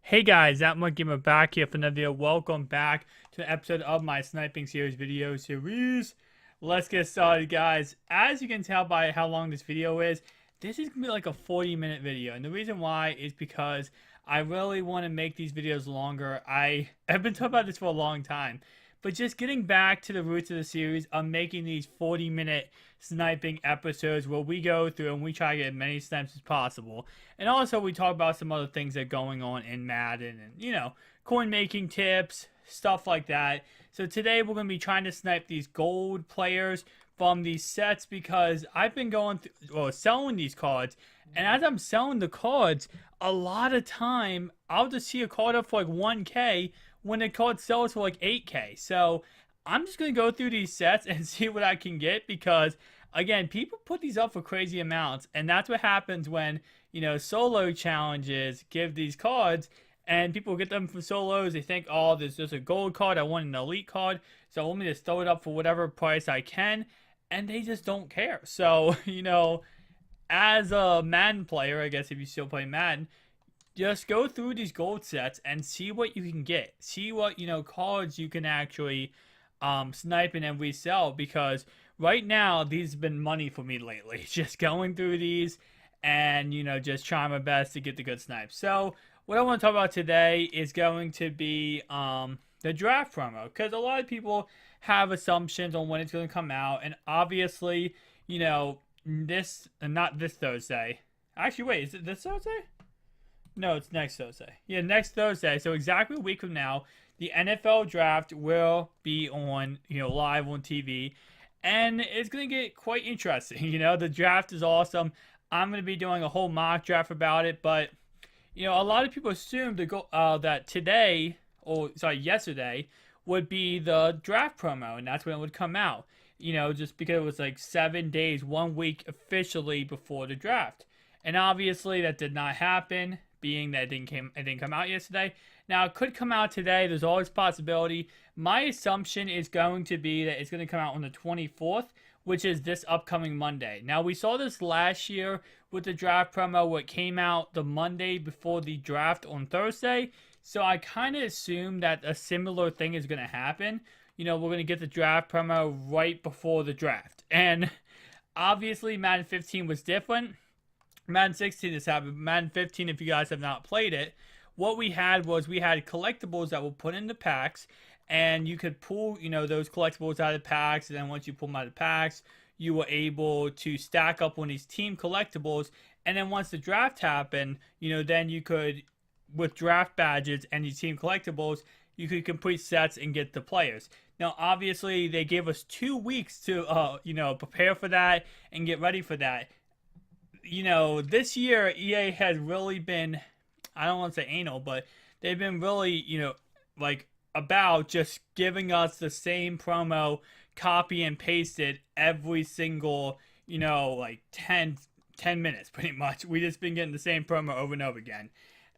Hey guys, Thatmutgamer back here for another video. Welcome back to an episode of my Sniping Series video series. Let's get started, guys. As you can tell by how long this video is, this is going to be like a 40-minute video. And the reason why is because I really want to make these videos longer. I have been talking about this for a long time. But just getting back to the roots of the series, I'm making these 40-minute sniping episodes where we go through and we try to get as many snipes as possible. And also we talk about some other things that are going on in Madden and, coin making tips, stuff like that. So today we're going to be trying to snipe these gold players from these sets because I've been going through, selling these cards. And as I'm selling the cards, a lot of time I'll just see a card up for like 1K when the card sells for like 8K. So I'm just going to go through these sets and see what I can get because, again, people put these up for crazy amounts. And that's what happens when, solo challenges give these cards and people get them from solos. They think, oh, there's just a gold card. I want an elite card. So let me just throw it up for whatever price I can. And they just don't care. So, as a Madden player, I guess if you still play Madden, just go through these gold sets and see what you can get. See what, cards you can actually snipe and then resell, because right now these have been money for me lately. Just going through these and, just trying my best to get the good snipes. So what I want to talk about today is going to be the draft promo, because a lot of people have assumptions on when it's going to come out, and obviously, not this Thursday. Actually, wait, is it this Thursday? No, it's next Thursday. Yeah, next Thursday. So exactly a week from now, the NFL draft will be on, live on TV. And it's going to get quite interesting. The draft is awesome. I'm going to be doing a whole mock draft about it. But, a lot of people assumed that today, yesterday, would be the draft promo. And that's when it would come out. Just because it was like 7 days, 1 week officially before the draft. And obviously that did not happen, being that it didn't come out yesterday. Now, it could come out today. There's always a possibility. My assumption is going to be that it's going to come out on the 24th, which is this upcoming Monday. Now, we saw this last year with the draft promo where it came out the Monday before the draft on Thursday. So I kind of assume that a similar thing is going to happen. We're going to get the draft promo right before the draft. And obviously, Madden 15 was different. Madden 16 has happened. Madden 15, if you guys have not played it, what we had collectibles that were put into packs, and you could pull, those collectibles out of packs, and then once you pull them out of packs, you were able to stack up on these team collectibles, and then once the draft happened, then you could, with draft badges and these team collectibles, you could complete sets and get the players. Now, obviously, they gave us 2 weeks to, prepare for that and get ready for that. This year, EA has really been, I don't want to say anal, but they've been really, about just giving us the same promo, copy and pasted every single, 10 minutes, pretty much. We just been getting the same promo over and over again.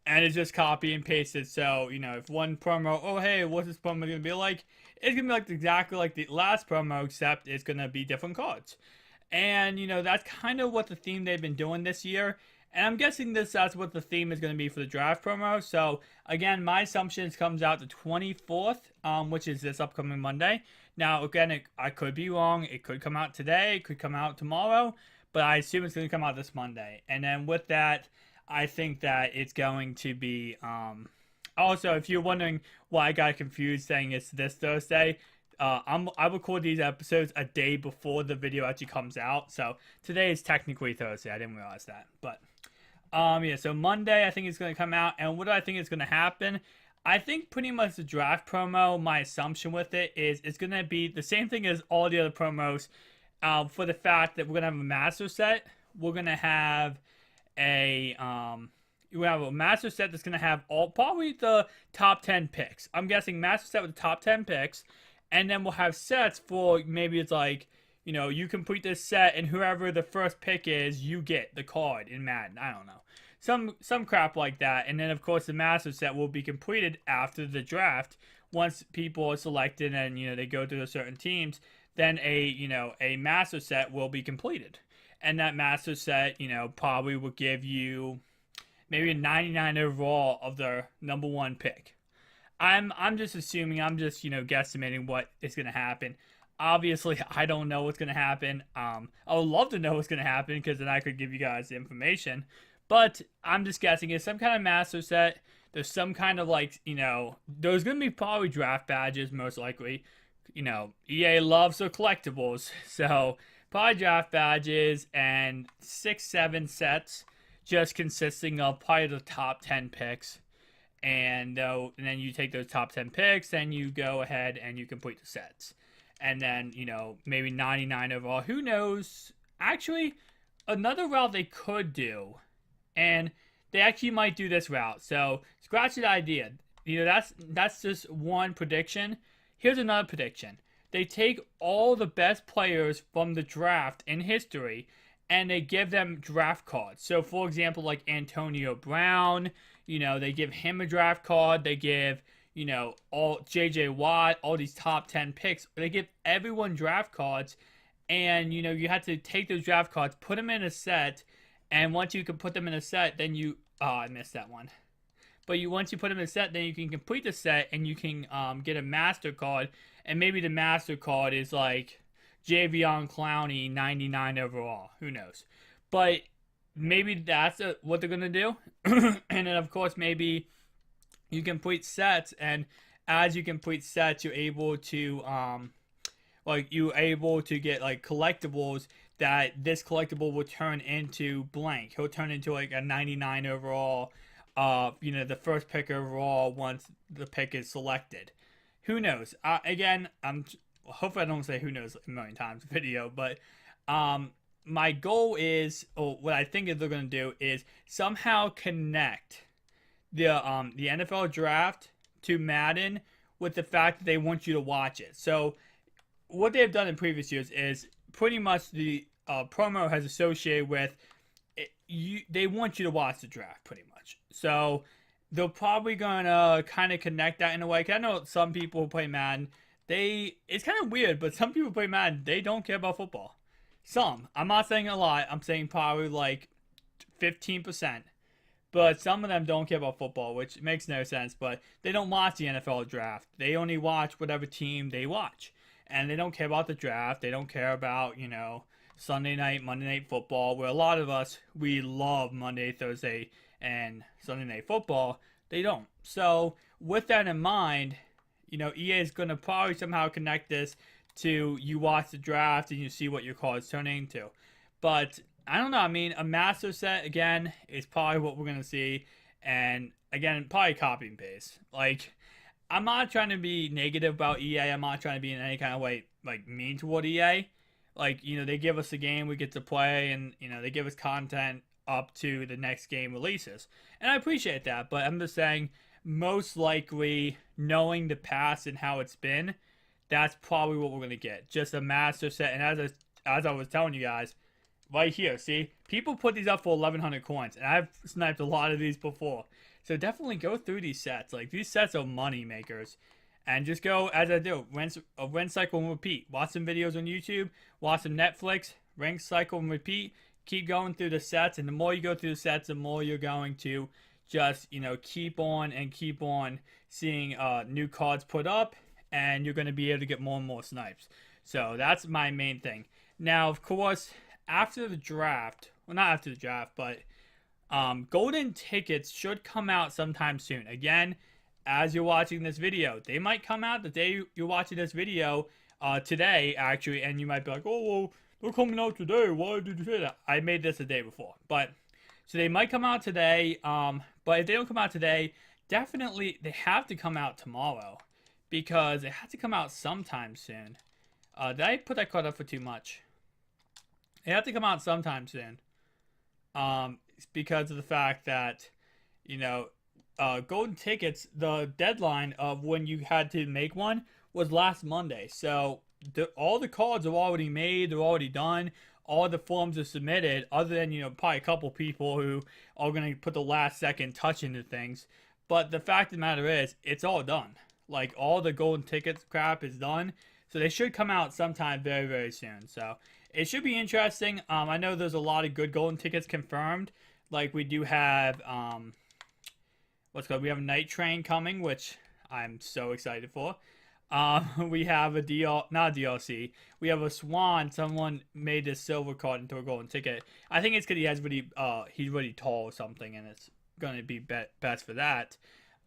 And it's just copy and pasted. So, if one promo, oh, hey, what's this promo going to be like? It's going to be like exactly like the last promo, except it's going to be different cards. And, that's kind of what the theme they've been doing this year. And I'm guessing that's what the theme is going to be for the draft promo. So, again, my assumption comes out the 24th, which is this upcoming Monday. Now, again, I could be wrong. It could come out today. It could come out tomorrow. But I assume it's going to come out this Monday. And then with that, I think that it's going to be... Also, if you're wondering why I got confused saying it's this Thursday... I record these episodes a day before the video actually comes out, so today is technically Thursday. I didn't realize that, but so Monday I think it's going to come out, and what do I think is going to happen? I think pretty much the draft promo, my assumption with it is it's going to be the same thing as all the other promos, for the fact that we're going to have a master set. We're going to have a master set that's going to have probably the top 10 picks. I'm guessing master set with the top 10 picks. And then we'll have sets for, maybe it's like, you complete this set and whoever the first pick is, you get the card in Madden. I don't know. Some crap like that. And then, of course, the master set will be completed after the draft. Once people are selected and, they go through the certain teams, then a master set will be completed. And that master set, probably will give you maybe a 99 overall of their number one pick. I'm just assuming, I'm just, guesstimating what is going to happen. Obviously, I don't know what's going to happen. I would love to know what's going to happen because then I could give you guys the information. But I'm just guessing it's some kind of master set. There's some kind of there's going to be probably draft badges most likely. EA loves their collectibles. So probably draft badges and 6-7 sets just consisting of probably the top 10 picks. And then you take those top 10 picks and you go ahead and you complete the sets. And then, maybe 99 overall. Who knows? Actually, another route they could do, and they actually might do this route. So, scratch the idea. That's just one prediction. Here's another prediction. They take all the best players from the draft in history and they give them draft cards. So, for example, like Antonio Brown, they give him a draft card. They give, all J.J. Watt, all these top 10 picks. They give everyone draft cards. And, you have to take those draft cards, put them in a set. And once you can put them in a set, then you... Oh, I missed that one. But once you put them in a set, then you can complete the set and you can get a master card. And maybe the master card is like Javion Clowney, 99 overall. Who knows? But maybe that's what they're going to do. And then, of course, maybe you complete sets. And as you complete sets, you're able to, you're able to get, collectibles that this collectible will turn into blank. He'll turn into, a 99 overall, the first pick overall once the pick is selected. Who knows? Again, hopefully I don't say who knows a million times in the video, but my goal is, or what I think they're going to do is somehow connect the NFL draft to Madden with the fact that they want you to watch it. So what they've done in previous years is pretty much the promo has associated with it, they want you to watch the draft pretty much. So they're probably going to kind of connect that in a way. Cause I know some people who play Madden, it's kind of weird, but some people play Madden, they don't care about football. Some. I'm not saying a lot. I'm saying probably 15%. But some of them don't care about football, which makes no sense. But they don't watch the NFL draft. They only watch whatever team they watch. And they don't care about the draft. They don't care about, Sunday night, Monday night football, where a lot of us, we love Monday, Thursday, and Sunday night football. They don't. So with that in mind, EA is going to probably somehow connect this to you watch the draft and you see what your card is turning into. But I don't know. I mean, a master set, again, is probably what we're going to see. And again, probably copy and paste. I'm not trying to be negative about EA. I'm not trying to be in any kind of way, mean toward EA. They give us a game we get to play and, they give us content up to the next game releases. And I appreciate that. But I'm just saying, most likely, knowing the past and how it's been, that's probably what we're going to get. Just a master set. And as I was telling you guys, right here, see? People put these up for 1,100 coins. And I've sniped a lot of these before. So definitely go through these sets. These sets are money makers. And just go, as I do, rinse cycle, and repeat. Watch some videos on YouTube. Watch some Netflix. Rinse, cycle, and repeat. Keep going through the sets. And the more you go through the sets, the more you're going to just, keep on seeing new cards put up. And you're going to be able to get more and more snipes. So that's my main thing. Now, of course, after the draft, well, not after the draft, but golden tickets should come out sometime soon. Again, as you're watching this video, they might come out the day you're watching this video today, actually, and you might be like, oh, well, they're coming out today. Why did you say that? I made this the day before. But, so they might come out today, but if they don't come out today, definitely they have to come out tomorrow because they have to come out sometime soon. Did I put that card up for too much? They have to come out sometime soon. Because of the fact that, golden tickets, the deadline of when you had to make one was last Monday. So all the cards are already made, they're already done. All the forms are submitted, other than, probably a couple people who are going to put the last second touch into things. But the fact of the matter is, it's all done. All the golden tickets crap is done. So they should come out sometime very, very soon. So it should be interesting. I know there's a lot of good golden tickets confirmed. Like we do have what's called, we have a Night Train coming, which I'm so excited for. We have a not a DLC. We have a Swan. Someone made this silver card into a golden ticket. I think it's because he's really tall or something, and it's gonna be best for that.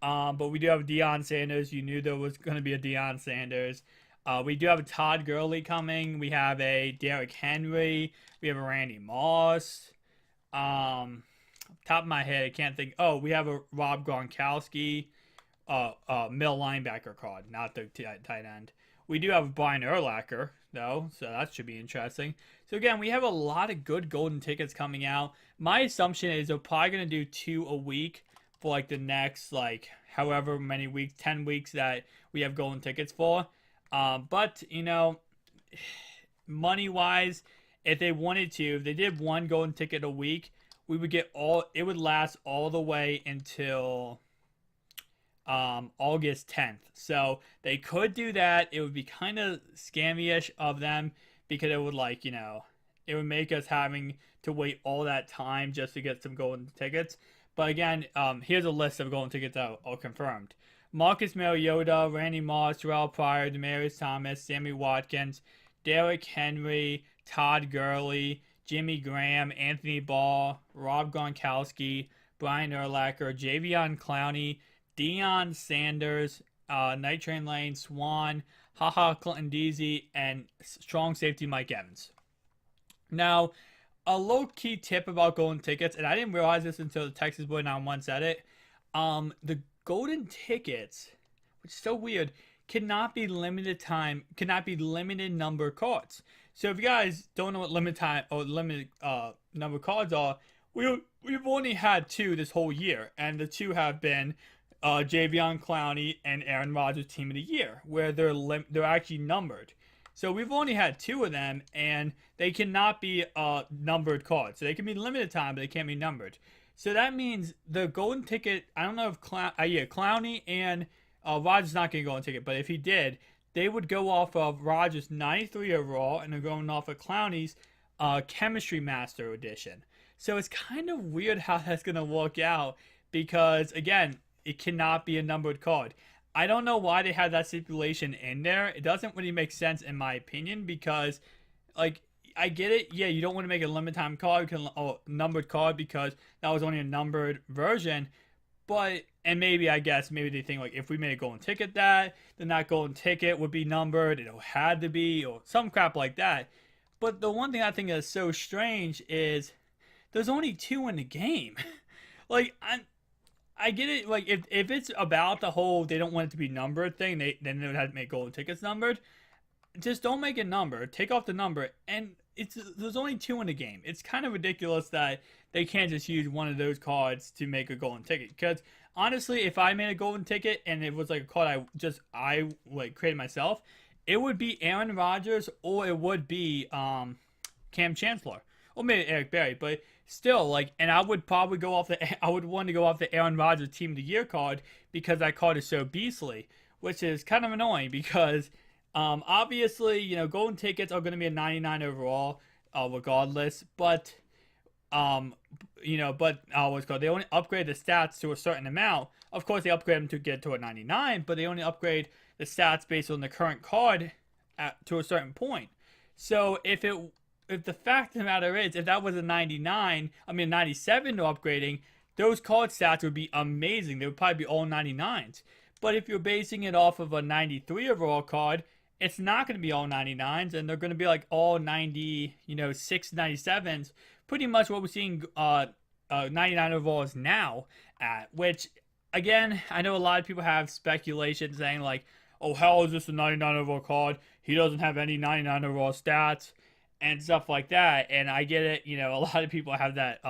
But we do have Deion Sanders. You knew there was gonna be a Deion Sanders. We do have a Todd Gurley coming. We have a Derrick Henry. We have a Randy Moss. Top of my head, I can't think. Oh, we have a Rob Gronkowski, middle linebacker card, not the tight end. We do have Brian Urlacher, though, so that should be interesting. So again, we have a lot of good golden tickets coming out. My assumption is they're probably going to do 2 a week for like the next, like, however many weeks, 10 weeks that we have golden tickets for. But, you know, money-wise, if they wanted to, if they did 1 golden ticket a week, we would get it would last all the way until August 10th. So they could do that. It would be kind of scammy-ish of them because it would, like, you know, it would make us having to wait all that time just to get some golden tickets. But again, here's a list of golden tickets that are confirmed. Marcus Mariota, Randy Moss, Terrell Pryor, Demaryius Thomas, Sammy Watkins, Derrick Henry, Todd Gurley, Jimmy Graham, Anthony Ball, Rob Gronkowski, Brian Urlacher, Javion Clowney, Deion Sanders, Night Train Lane, Swan, HaHa Clinton Deasy, and strong safety Mike Evans. Now, a low-key tip about golden tickets, and I didn't realize this until the Texas Boy 91 said it. The golden tickets, which is so weird, cannot be limited number cards. So if you guys don't know what limited number cards are, we've only had 2 this whole year, and the 2 have been Javion Clowney and Aaron Rodgers Team of the Year, where they're actually numbered. So we've only had 2 of them, and they cannot be numbered cards. So they can be limited time, but they can't be numbered. So that means the golden ticket, I don't know if Clowney and Rodgers not going to go on ticket, but if he did, they would go off of Rodgers' 93 overall, and they're going off of Clowney's Chemistry Master Edition. So it's kind of weird how that's going to work out because, again, it cannot be a numbered card. I don't know why they had that stipulation in there. It doesn't really make sense in my opinion because, like, I get it. Yeah, you don't want to make a limited time card, numbered card because that was only a numbered version. But, and maybe they think, like, if we made a golden ticket then that golden ticket would be numbered. It had to be, or some crap like that. But the one thing I think is so strange is there's only 2 in the game. Like, I get it. Like, if it's about the whole they don't want it to be numbered thing, then they would have to make golden tickets numbered. Just don't make it numbered. Take off the number, and there's only 2 in the game. It's kind of ridiculous that they can't just use one of those cards to make a golden ticket. Because honestly, if I made a golden ticket and it was like a card I created myself, it would be Aaron Rodgers or it would be Cam Chancellor or maybe Eric Berry. But still, like, and I would probably I would want to go off the Aaron Rodgers Team of the Year card because that card is so beastly, which is kind of annoying because obviously, you know, golden tickets are going to be a 99 overall, regardless, but you know, what's called, they only upgrade the stats to a certain amount. Of course, they upgrade them to get to a 99, but they only upgrade the stats based on the current card to a certain point. So if the fact of the matter is, if that was a 97 they're upgrading, those card stats would be amazing. They would probably be all 99s. But if you're basing it off of a 93 overall card, it's not going to be all 99s, and they're going to be like all 90, 6 97s. Pretty much what we're seeing 99 overalls now at, which, again, I know a lot of people have speculation saying like, oh, how is this a 99 overall card? He doesn't have any 99 overall stats and stuff like that. And I get it. A lot of people have that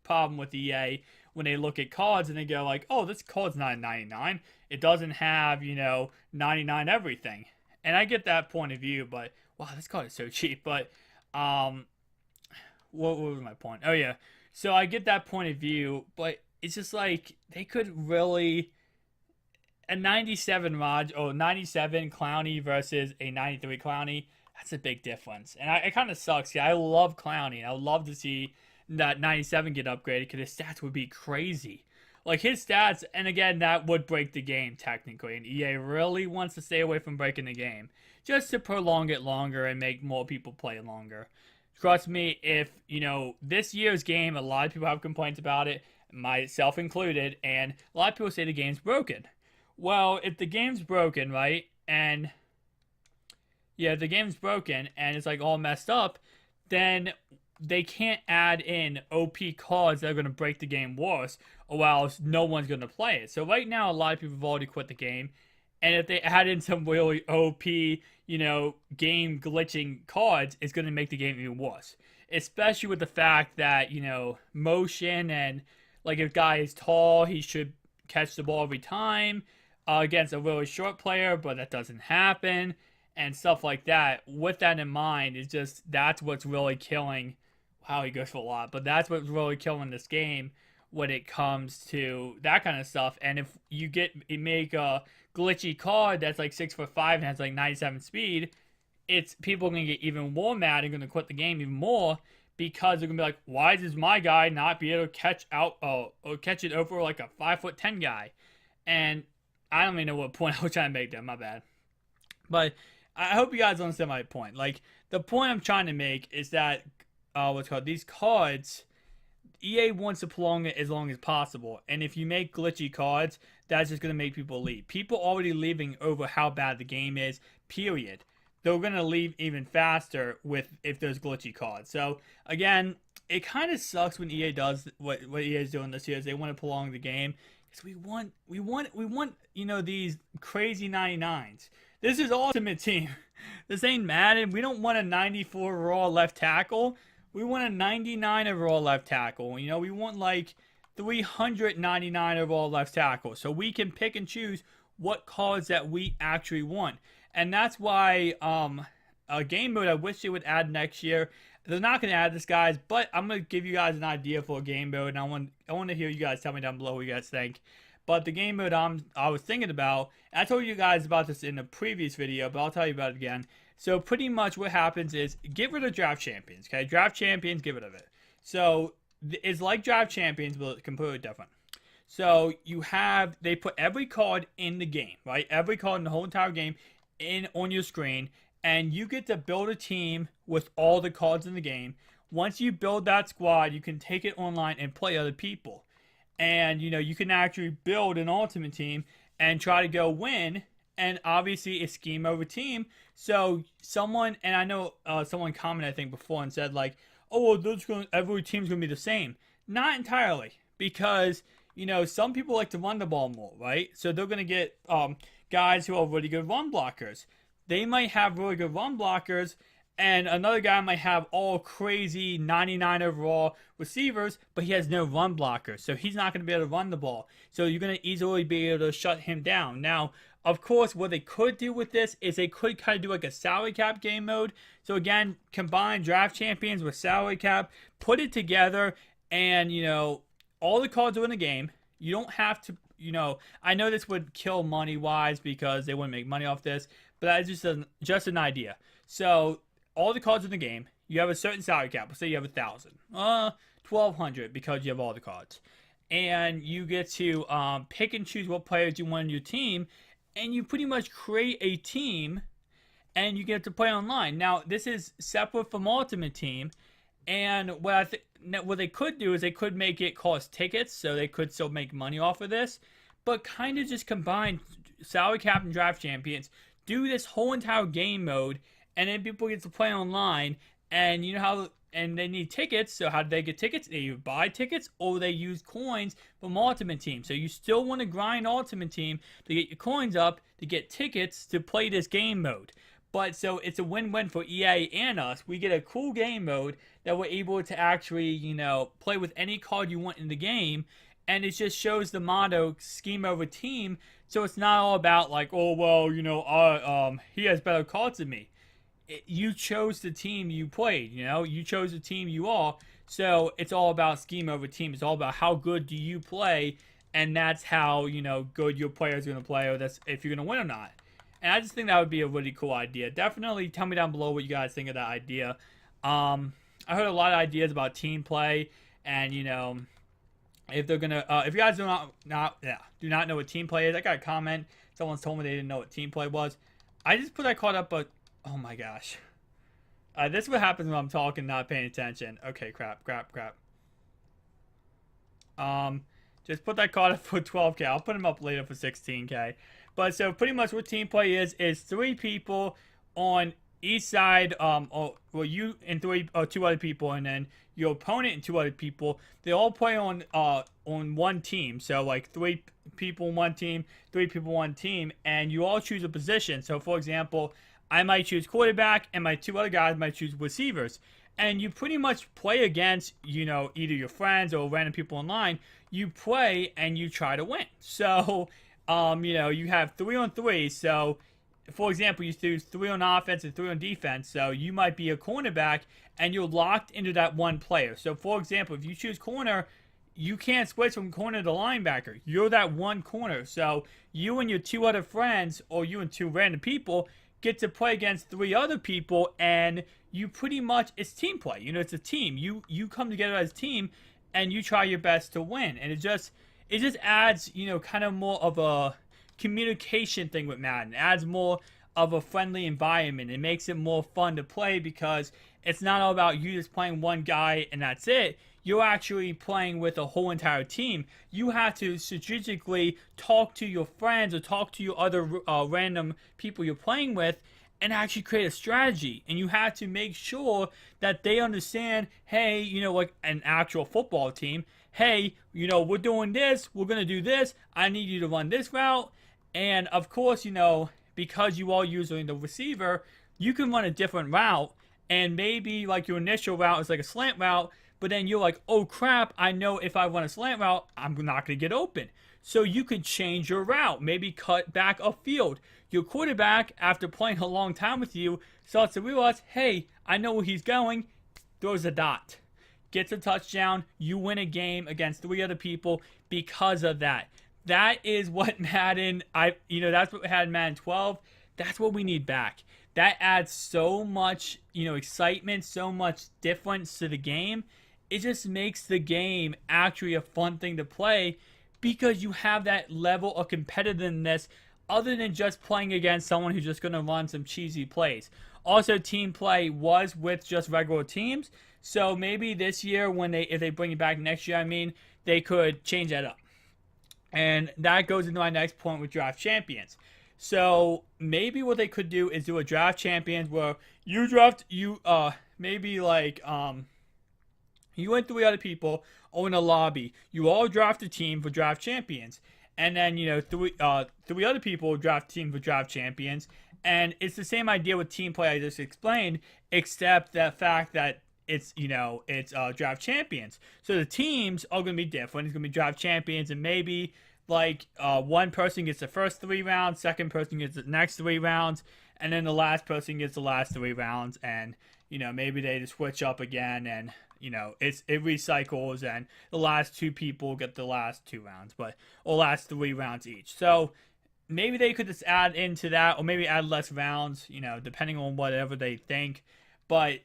problem with EA when they look at cards and they go like, oh, this card's not a 99. It doesn't have, 99 everything. And I get that point of view, but wow, this card is so cheap. But what was my point? Oh yeah, so I get that point of view, but it's just like they could really a 97 Clowney versus a 93 Clowney. That's a big difference, and it kind of sucks. Yeah, I love Clowney, and I would love to see that 97 get upgraded because his stats would be crazy. Like his stats, and again, that would break the game technically, and EA really wants to stay away from breaking the game just to prolong it longer and make more people play longer. Trust me, if, this year's game, a lot of people have complaints about it, myself included, and a lot of people say the game's broken. Well, if the game's broken, right, and yeah, if the game's broken and it's like all messed up, then they can't add in OP cards that are going to break the game worse, or else no one's going to play it. So right now, a lot of people have already quit the game, and if they add in some really OP, game glitching cards, it's going to make the game even worse. Especially with the fact that, motion and, like, if a guy is tall, he should catch the ball every time against a really short player, but that doesn't happen, and stuff like that. With that in mind, it's just, that's what's really killing. Wow, he goes for a lot, but that's what's really killing this game when it comes to that kind of stuff. And if you make a glitchy card that's like 6'5" and has like 97 speed, it's people are gonna get even more mad and gonna quit the game even more, because they're gonna be like, why does my guy not be able to catch out or catch it over like a 5'10" guy? And I don't even know what point I was trying to make there. My bad. But I hope you guys understand my point. Like, the point I'm trying to make is that these cards, EA wants to prolong it as long as possible. And if you make glitchy cards, that's just going to make people leave. People already leaving over how bad the game is, period. They're going to leave even faster if there's glitchy cards. So, again, it kind of sucks when EA does what EA is doing this year, is they want to prolong the game. Because we want these crazy 99s. This is Ultimate Team. This ain't Madden. We don't want a 94 raw left tackle. We want a 99 overall left tackle. We want like 399 overall left tackle. So we can pick and choose what cards that we actually want. And that's why a game mode I wish they would add next year. They're not going to add this, guys, but I'm going to give you guys an idea for a game mode. And I want to hear you guys tell me down below what you guys think. But the game mode I was thinking about, and I told you guys about this in a previous video, but I'll tell you about it again. So pretty much what happens is, get rid of draft champions, okay? Draft champions, get rid of it. So it's like draft champions, but it's completely different. So they put every card in the game, right? Every card in the whole entire game on your screen, and you get to build a team with all the cards in the game. Once you build that squad, you can take it online and play other people. And, you can actually build an ultimate team and try to go win. And obviously, it's scheme over team. So someone commented, I think, before and said, like, oh, well, every team's going to be the same. Not entirely. Because, some people like to run the ball more, right? So they're going to get guys who are really good run blockers. They might have really good run blockers, and another guy might have all crazy 99 overall receivers, but he has no run blockers. So he's not going to be able to run the ball. So you're going to easily be able to shut him down. Now, of course, what they could do with this is they could kind of do like a salary cap game mode. So again, combine draft champions with salary cap, put it together, and, all the cards are in the game. You don't have to, I know this would kill money-wise because they wouldn't make money off this, but that's just an idea. So all the cards in the game, you have a certain salary cap. Let's say you have 1,000, 1,200 because you have all the cards, and you get to pick and choose what players you want in your team, and you pretty much create a team, and you get to play online. Now, this is separate from Ultimate Team, and what they could do is they could make it cost tickets, so they could still make money off of this, but kind of just combine salary cap and draft champions, do this whole entire game mode, and then people get to play online, and and they need tickets. So how do they get tickets? They either buy tickets or they use coins from Ultimate Team. So you still want to grind Ultimate Team to get your coins up to get tickets to play this game mode. But so it's a win-win for EA and us. We get a cool game mode that we're able to actually, play with any card you want in the game. And it just shows the motto, scheme over team. So it's not all about like, oh, well, he has better cards than me. You chose the team you played, you chose the team you are. So it's all about scheme over team. It's all about how good do you play, and that's how, good your player is going to play, or that's if you're going to win or not. And I just think that would be a really cool idea. Definitely tell me down below what you guys think of that idea. I heard a lot of ideas about team play, and if they're gonna, if you guys do not know what team play is, I got a comment. Someone's told me they didn't know what team play was. I just put that card up, but oh my gosh, this is what happens when I'm talking, not paying attention. Okay, crap. Just put that card up for 12K. I'll put him up later for 16K. But so pretty much what team play is 3 people on each side, you and two other people, and then your opponent and 2 other people. They all play on one team. So like 3 people on one team, 3 people on one team, and you all choose a position. So for example, I might choose quarterback, and my 2 other guys might choose receivers. And you pretty much play against, either your friends or random people online. You play and you try to win. So, you have 3 on 3. So, for example, you do 3 on offense and 3 on defense. So, you might be a cornerback and you're locked into that one player. So, for example, if you choose corner, you can't switch from corner to linebacker. You're that one corner. So, you and your 2 other friends, or you and 2 random people, get to play against 3 other people, and you pretty much, it's team play. It's a team. You come together as a team, and you try your best to win. And it just adds, kind of more of a communication thing with Madden. It adds more of a friendly environment. It makes it more fun to play because it's not all about you just playing one guy and that's it. You're actually playing with a whole entire team. You have to strategically talk to your friends or talk to your other random people you're playing with and actually create a strategy. And you have to make sure that they understand, hey, like an actual football team, hey, we're doing this, we're going to do this, I need you to run this route. And of course, because you all using the receiver, you can run a different route. And maybe like your initial route is like a slant route, but then you're like, oh crap, I know if I run a slant route, I'm not going to get open. So you could change your route, maybe cut back upfield. Your quarterback, after playing a long time with you, starts to realize, hey, I know where he's going, throws a dot. Gets a touchdown, you win a game against 3 other people because of that. That is what Madden, that's what we had in Madden 12. That's what we need back. That adds so much, excitement, so much difference to the game. It just makes the game actually a fun thing to play because you have that level of competitiveness other than just playing against someone who's just going to run some cheesy plays. Also, team play was with just regular teams. So maybe this year, if they bring it back next year, they could change that up. And that goes into my next point with draft champions. So maybe what they could do is do a draft champions where you draft you and 3 other people own a lobby. You all draft a team for draft champions, and then 3 other people draft a team for draft champions. And it's the same idea with team play I just explained, except the fact that it's draft champions. So the teams are going to be different. It's going to be draft champions, and maybe one person gets the first 3 rounds, second person gets the next 3 rounds, and then the last person gets the last 3 rounds, and maybe they just switch up again, and it recycles, and the last 2 people get the last 2 rounds, or last 3 rounds each. So maybe they could just add into that, or maybe add less rounds, depending on whatever they think. But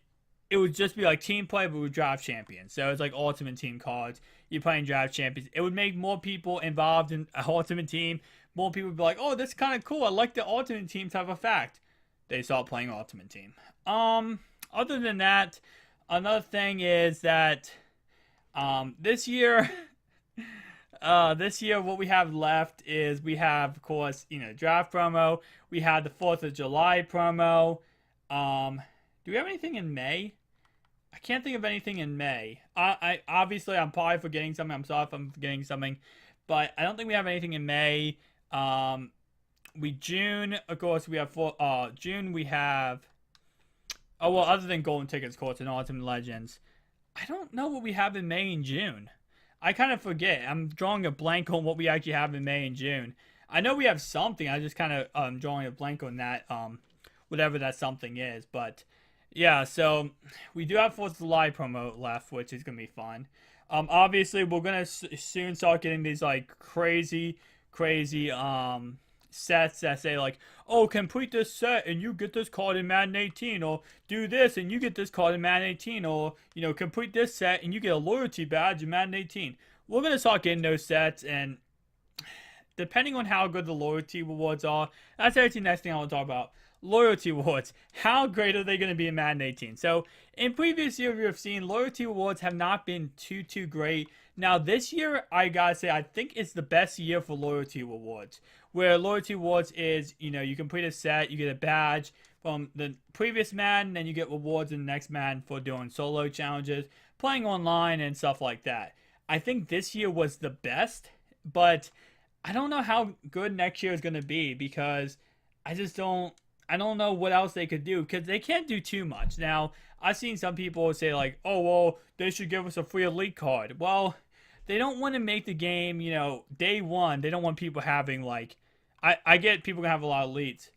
it would just be like team play, but with draft champions. So it's like ultimate team cards. You're playing draft champions. It would make more people involved in an ultimate team. More people would be like, oh, that's kind of cool. I like the ultimate team type of fact. They start playing ultimate team. Other than that, another thing is that this year, what we have left is we have, of course, draft promo. We have the 4th of July promo. Do we have anything in May? I can't think of anything in May. Obviously, I'm probably forgetting something. I'm sorry if I'm forgetting something. But I don't think we have anything in May. June, of course, we have June, we have... Oh, well, other than Golden Tickets, of course, and Ultimate Legends. I don't know what we have in May and June. I kind of forget. I'm drawing a blank on what we actually have in May and June. I know we have something. I just kind of drawing a blank on that, whatever that something is. But... yeah, so we do have 4th of July promo left, which is going to be fun. Obviously, we're going to soon start getting these, crazy, sets that say like, oh, complete this set and you get this card in Madden 18, or do this and you get this card in Madden 18, or complete this set and you get a loyalty badge in Madden 18. We're gonna start getting those sets, and depending on how good the loyalty rewards are, that's actually the next thing I want to talk about. Loyalty rewards. How great are they going to be in Madden 18? So, in previous years, we have seen loyalty rewards have not been too great. Now, this year, I gotta say, I think it's the best year for loyalty rewards. Where loyalty rewards is, you complete a set, you get a badge from the previous Madden, then you get rewards in the next Madden for doing solo challenges, playing online, and stuff like that. I think this year was the best, but I don't know how good next year is going to be, because I don't know what else they could do, because they can't do too much. Now, I've seen some people say like, oh, well, they should give us a free elite card. Well, they don't want to make the game, day one. They don't want people having like, I get people gonna have a lot of elites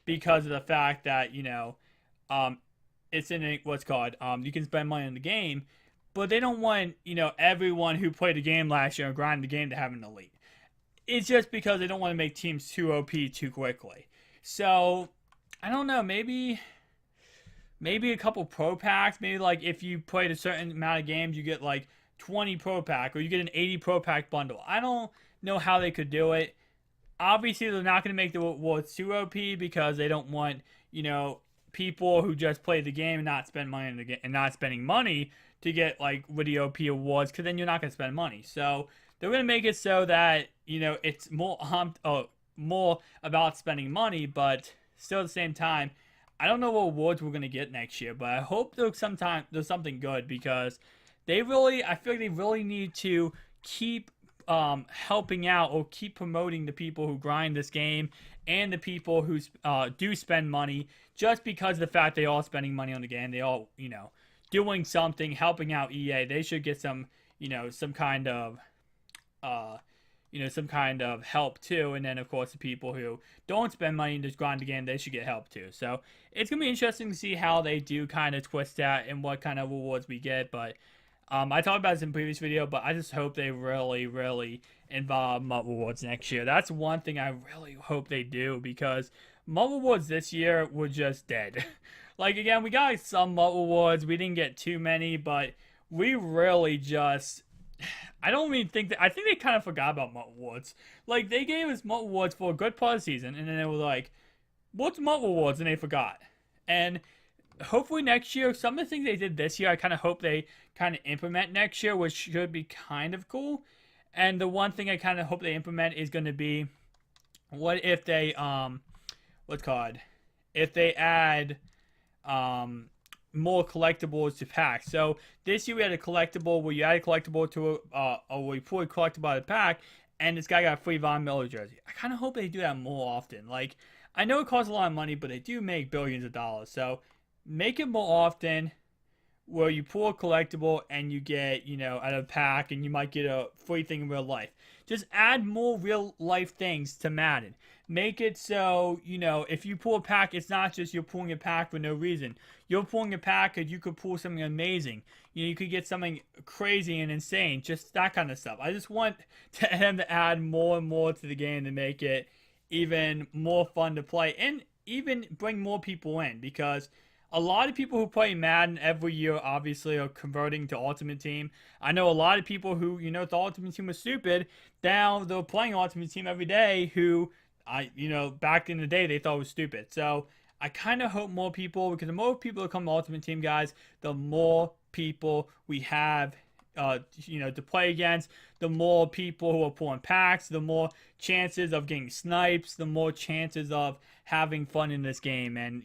because of the fact that, it's in what's called, you can spend money on the game, but they don't want, everyone who played the game last year and grinded the game to have an elite. It's just because they don't want to make teams too OP too quickly. So, I don't know, maybe a couple pro packs. Maybe like if you played a certain amount of games, you get like 20 pro pack, or you get an 80 pro pack bundle. I don't know how they could do it. Obviously, they're not going to make the rewards too OP, because they don't want, people who just play the game and not spend money in the game and not spending money to get like really OP awards, because then you're not going to spend money. So they're going to make it so that, it's more about spending money, but still at the same time, I don't know what awards we're going to get next year, but I hope there's something good, because I feel like they really need to keep helping out or keep promoting the people who grind this game and the people who do spend money, just because of the fact they all spending money on the game. They all, doing something, helping out EA. They should get some kind of help too. And then, of course, the people who don't spend money and just grind the game, they should get help too. So it's going to be interesting to see how they do kind of twist that and what kind of rewards we get. But I talked about this in the previous video, but I just hope they really involve MUT rewards next year. That's one thing I really hope they do, because MUT rewards this year were just dead. Like, again, we got some MUT rewards. We didn't get too many, but we really just... I don't even think that... I think they kind of forgot about MUT rewards. Like, they gave us MUT rewards for a good part of the season, and then they were like, what's MUT rewards? And they forgot. And hopefully next year, some of the things they did this year, I kind of hope they kind of implement next year, which should be kind of cool. And the one thing I kind of hope they implement is going to be, what if they, if they add, more collectibles to packs. So this year we had a collectible where you add a collectible to or you pull a collectible out of the pack, and this guy got a free Von Miller jersey. I kind of hope they do that more often. Like, I know it costs a lot of money, but they do make billions of dollars. So make it more often, where you pull a collectible and you get, out of a pack, and you might get a free thing in real life. Just add more real life things to Madden. Make it so, if you pull a pack, it's not just you're pulling a pack for no reason. You're pulling a pack because you could pull something amazing. You could get something crazy and insane. Just that kind of stuff. I just want them to add more and more to the game to make it even more fun to play, and even bring more people in, because a lot of people who play Madden every year obviously are converting to Ultimate Team. I know a lot of people who, thought Ultimate Team was stupid. Now they're playing Ultimate Team every day, who, back in the day they thought was stupid. So I kind of hope more people, because the more people that come to Ultimate Team, guys, the more people we have, to play against, the more people who are pulling packs, the more chances of getting snipes, the more chances of having fun in this game, and,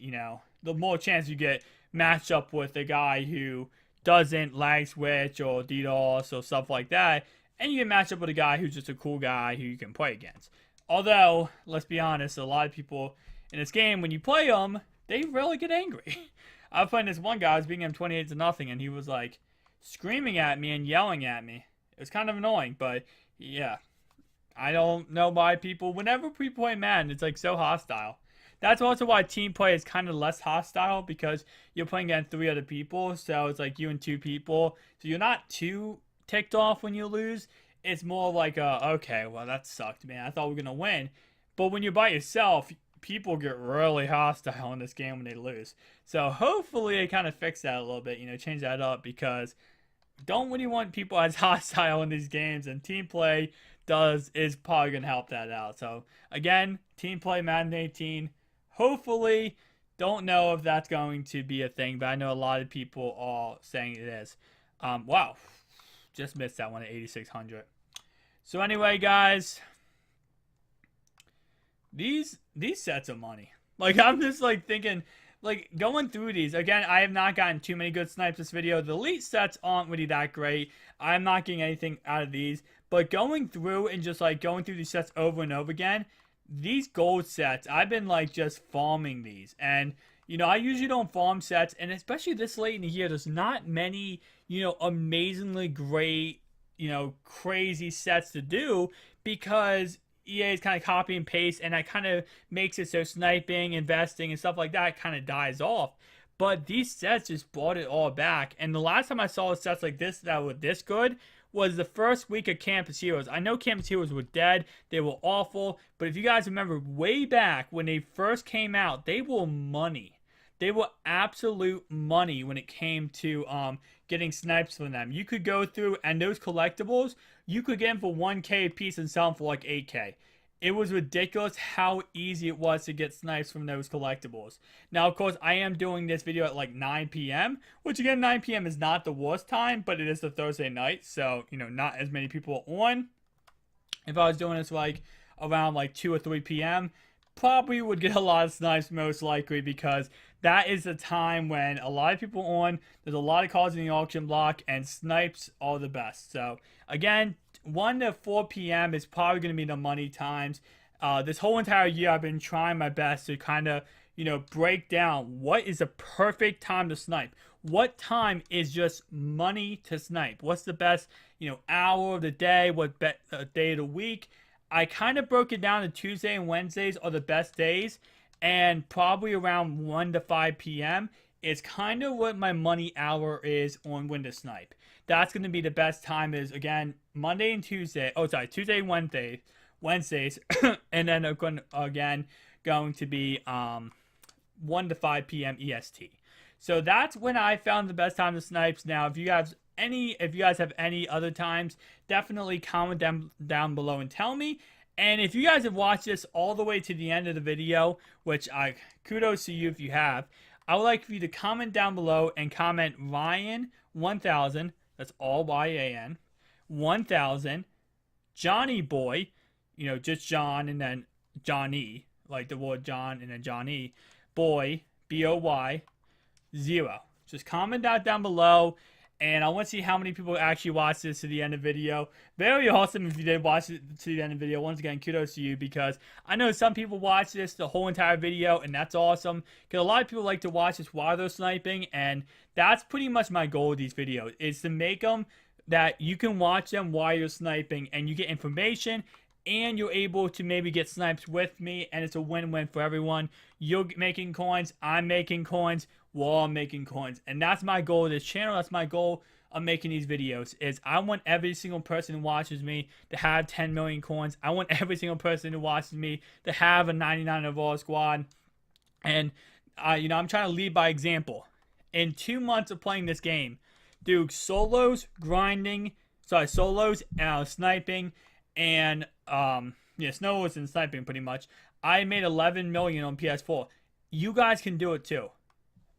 the more chance you get matched up with a guy who doesn't lag switch or DDoS or stuff like that, and you get matched up with a guy who's just a cool guy who you can play against. Although, let's be honest, a lot of people in this game, when you play them, they really get angry. I was playing this one guy, I was beating him 28-0, and he was like screaming at me and yelling at me. It was kind of annoying, but yeah. I don't know why people, whenever people play Madden, it's like so hostile. That's also why team play is kind of less hostile, because you're playing against 3 other people, so it's like you and 2 people. So you're not too ticked off when you lose. It's more like, okay, well, that sucked, man. I thought we were going to win. But when you're by yourself, people get really hostile in this game when they lose. So hopefully they kind of fix that a little bit, change that up, because don't really want people as hostile in these games, and team play is probably gonna help that out. So again, team play Madden 18. Hopefully, don't know if that's going to be a thing, but I know a lot of people are saying it is. Wow, just missed that one at 8,600. So anyway, guys, these sets of money. Like, I'm just like thinking, like, going through these again. I have not gotten too many good snipes this video. The elite sets aren't really that great. I'm not getting anything out of these, but going through and just like going through these sets over and over again, these gold sets, I've been like just farming these. And I usually don't farm sets, and especially this late in the year, there's not many amazingly great crazy sets to do, because EA is kind of copy and paste, and that kind of makes it so sniping, investing, and stuff like that kind of dies off. But these sets just brought it all back. And the last time I saw sets like this that were this good was the first week of Campus Heroes. I know Campus Heroes were dead. They were awful. But if you guys remember way back when they first came out, they were money. They were absolute money when it came to getting snipes from them. You could go through, and those collectibles, you could get them for 1K a piece and sell them for like 8K. It was ridiculous how easy it was to get snipes from those collectibles. Now, of course, I am doing this video at like 9 p.m., which again, 9 p.m. is not the worst time, but it is the Thursday night, so, not as many people are on. If I was doing this like around like 2 or 3 p.m., probably would get a lot of snipes most likely, because that is the time when a lot of people are on. There's a lot of calls in the auction block, and snipes are the best. So again, 1 to 4 p.m. is probably going to be the money times. This whole entire year, I've been trying my best to kind of, break down what is the perfect time to snipe. What time is just money to snipe? What's the best, hour of the day? What day of the week? I kind of broke it down to Tuesday and Wednesdays are the best days, and probably around 1 to 5 p.m. is kind of what my money hour is on when to snipe. That's going to be the best time, is again Monday and Tuesday. Oh, sorry, Tuesday and Wednesdays, and then again going to be 1 to 5 p.m. EST. So that's when I found the best time to snipes. Now, if you guys have any other times, definitely comment down below and tell me. And if you guys have watched this all the way to the end of the video, which kudos to you if you have, I would like for you to comment down below and comment Ryan 1000. That's all YAN 1000. Johnny Boy, just John and then Johnny, like the word John and then Johnny Boy, BOY 0. Just comment that down below, and I want to see how many people actually watch this to the end of the video. Very awesome if you did watch it to the end of the video. Once again, kudos to you, because I know some people watch this the whole entire video, and that's awesome, because a lot of people like to watch this while they're sniping, and that's pretty much my goal with these videos, is to make them that you can watch them while you're sniping, and you get information, and you're able to maybe get snipes with me, and it's a win-win for everyone. You're making coins, I'm making coins, we're all making coins, and that's my goal of this channel. That's my goal of making these videos, is I want every single person who watches me to have 10 million coins. I want every single person who watches me to have a 99 overall squad, and I'm trying to lead by example. In 2 months of playing this game, do solos, sniping, and solos and sniping pretty much, I made 11 million on PS4. You guys can do it too.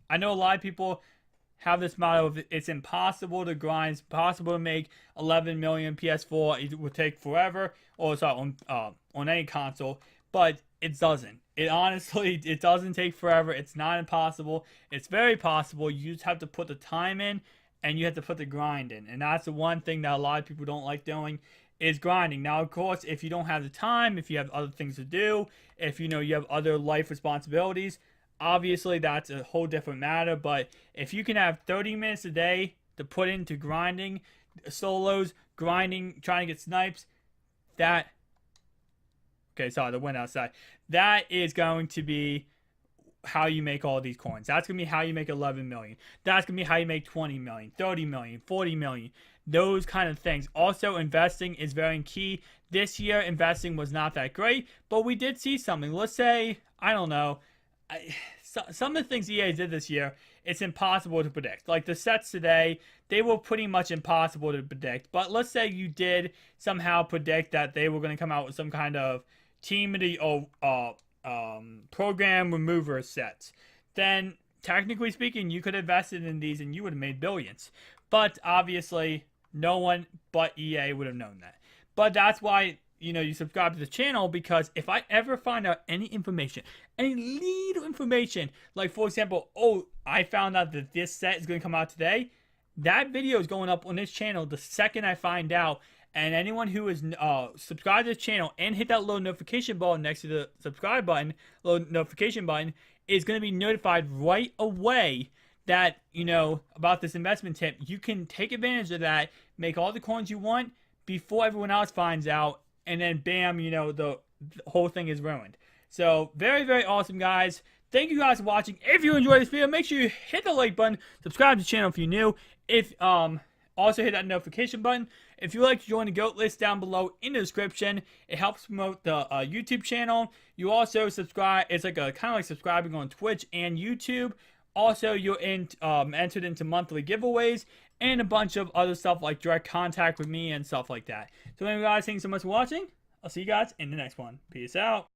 I know a lot of people have this motto of it's impossible to grind, it's impossible to make 11 million PS4. It would take forever, or sorry, on any console, but it doesn't. It honestly, it doesn't take forever. It's not impossible. It's very possible. You just have to put the time in, and you have to put the grind in, and that's the one thing that a lot of people don't like doing, is grinding. Now, of course, if you don't have the time, if you have other things to do, if you have other life responsibilities, obviously that's a whole different matter. But if you can have 30 minutes a day to put into grinding solos, grinding, trying to get snipes, the wind outside, that is going to be how you make all these coins. That's going to be how you make 11 million. That's going to be how you make 20 million, 30 million, 40 million. Those kind of things. Also, investing is very key. This year, investing was not that great, but we did see something. Let's say, I don't know, some of the things EA did this year, it's impossible to predict. Like the sets today, they were pretty much impossible to predict. But let's say you did somehow predict that they were going to come out with some kind of team of the program remover sets. Then, technically speaking, you could have invested in these and you would have made billions. But obviously, no one but EA would have known that. But that's why, you subscribe to the channel, because if I ever find out any information, any little information, like for example, I found out that this set is going to come out today, that video is going up on this channel the second I find out. And anyone who is subscribed to this channel and hit that little notification bell next to the subscribe button, little notification button, is going to be notified right away that, about this investment tip. You can take advantage of that, make all the coins you want before everyone else finds out, and then bam, the whole thing is ruined. So, very, very awesome, guys. Thank you guys for watching. If you enjoyed this video, make sure you hit the like button, subscribe to the channel if you're new. Also hit that notification button. If you'd like to join the GOAT list down below in the description, it helps promote the YouTube channel. You also subscribe. It's like kind of like subscribing on Twitch and YouTube. Also, you're entered into monthly giveaways and a bunch of other stuff like direct contact with me and stuff like that. So anyway, guys, thanks so much for watching. I'll see you guys in the next one. Peace out.